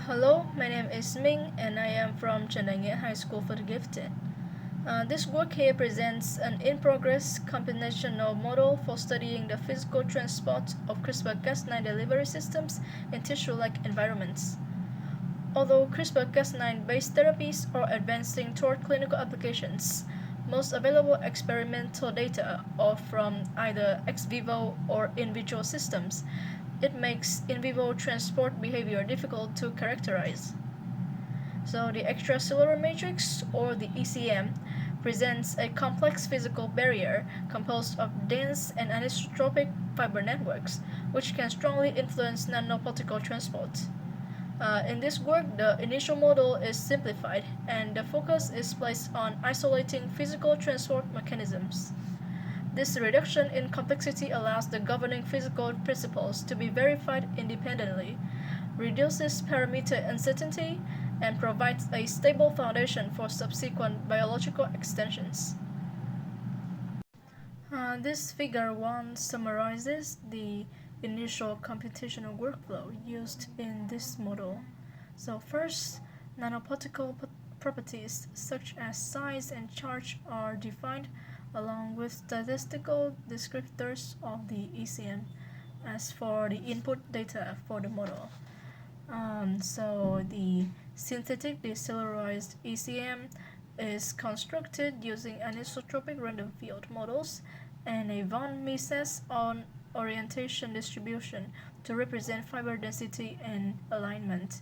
Hello, my name is Minh and I am from Chandangia High School for the Gifted. This work here presents an in-progress computational model for studying the physical transport of CRISPR-Cas9 delivery systems in tissue-like environments. Although CRISPR-Cas9 based therapies are advancing toward clinical applications, most available experimental data are from either ex-vivo or in-vitro systems. It makes in-vivo transport behavior difficult to characterize. So the extracellular matrix, or the ECM, presents a complex physical barrier composed of dense and anisotropic fiber networks, which can strongly influence nanoparticle transport. In this work, the initial model is simplified, and the focus is placed on isolating physical transport mechanisms. This reduction in complexity allows the governing physical principles to be verified independently, reduces parameter uncertainty, and provides a stable foundation for subsequent biological extensions. This figure 1 summarizes the initial computational workflow used in this model. So first, nanoparticle properties such as size and charge are defined along with statistical descriptors of the ECM as for the input data for the model. So the synthetic decellularized ECM is constructed using anisotropic random field models and a von Mises on orientation distribution to represent fiber density and alignment.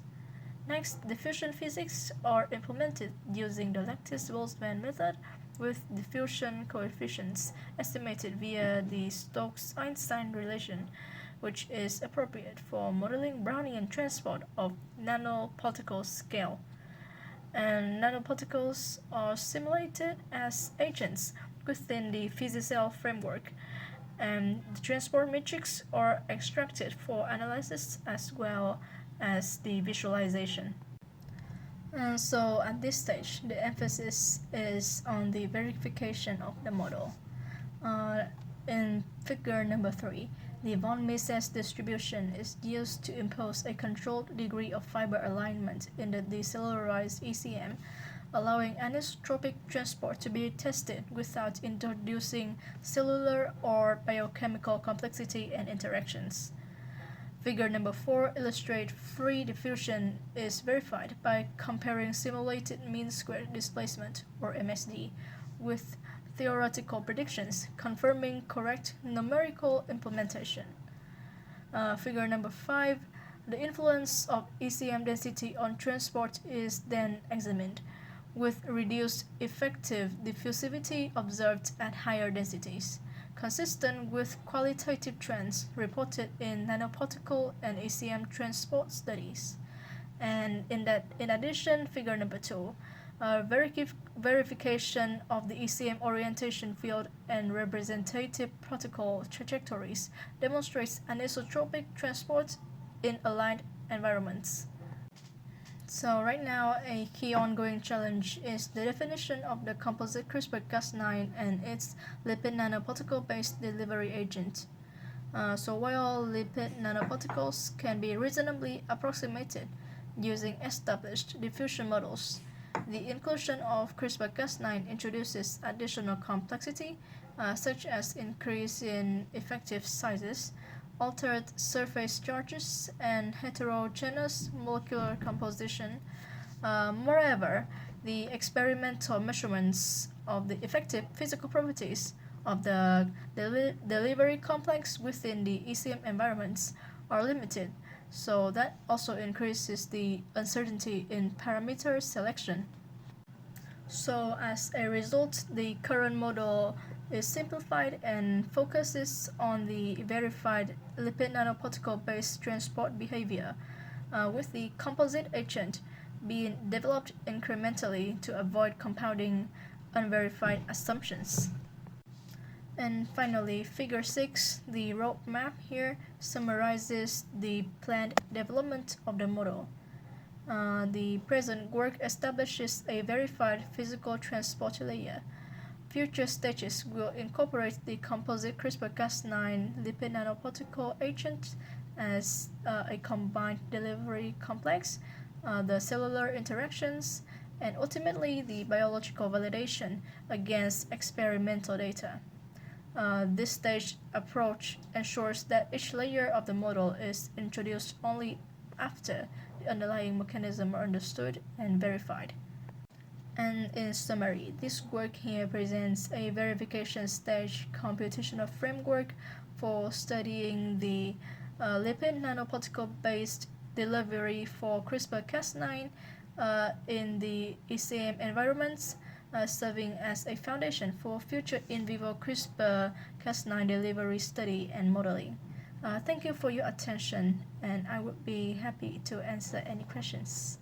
Next, diffusion physics are implemented using the lattice-Boltzmann method with diffusion coefficients estimated via the Stokes-Einstein relation, which is appropriate for modeling Brownian transport of nanoparticle scale. And nanoparticles are simulated as agents within the PhysiCell framework, and the transport matrix are extracted for analysis as well as the visualization. And so at this stage, the emphasis is on the verification of the model. In figure number 3, the von Mises distribution is used to impose a controlled degree of fiber alignment in the decellularized ECM, allowing anisotropic transport to be tested without introducing cellular or biochemical complexity and interactions. Figure number 4 illustrates free diffusion is verified by comparing simulated mean square displacement, or MSD, with theoretical predictions, confirming correct numerical implementation. Figure number 5, the influence of ECM density on transport is then examined, with reduced effective diffusivity observed at higher densities, consistent with qualitative trends reported in nanoparticle and ECM transport studies. And in addition, figure number 2, verification of the ECM orientation field and representative particle trajectories demonstrates anisotropic transport in aligned environments. So right now, a key ongoing challenge is the definition of the composite CRISPR-Cas9 and its lipid-nanoparticle-based delivery agent. So while lipid nanoparticles can be reasonably approximated using established diffusion models, the inclusion of CRISPR-Cas9 introduces additional complexity, such as increase in effective sizes, altered surface charges, and heterogeneous molecular composition. Moreover, the experimental measurements of the effective physical properties of the delivery complex within the ECM environments are limited, so that also increases the uncertainty in parameter selection. So as a result, the current model is simplified and focuses on the verified lipid nanoparticle-based transport behavior, with the composite agent being developed incrementally to avoid compounding unverified assumptions. And finally, figure 6, the roadmap here summarizes the planned development of the model. The present work establishes a verified physical transport layer. Future stages will incorporate the composite CRISPR-Cas9 lipid nanoparticle agent as a combined delivery complex the cellular interactions, and ultimately the biological validation against experimental data. This stage approach ensures that each layer of the model is introduced only after the underlying mechanism are understood and verified. And in summary, this work here presents a verification stage computational framework for studying the lipid nanoparticle-based delivery for CRISPR-Cas9 in the ECM environments, serving as a foundation for future in vivo CRISPR-Cas9 delivery study and modeling. Thank you for your attention, and I would be happy to answer any questions.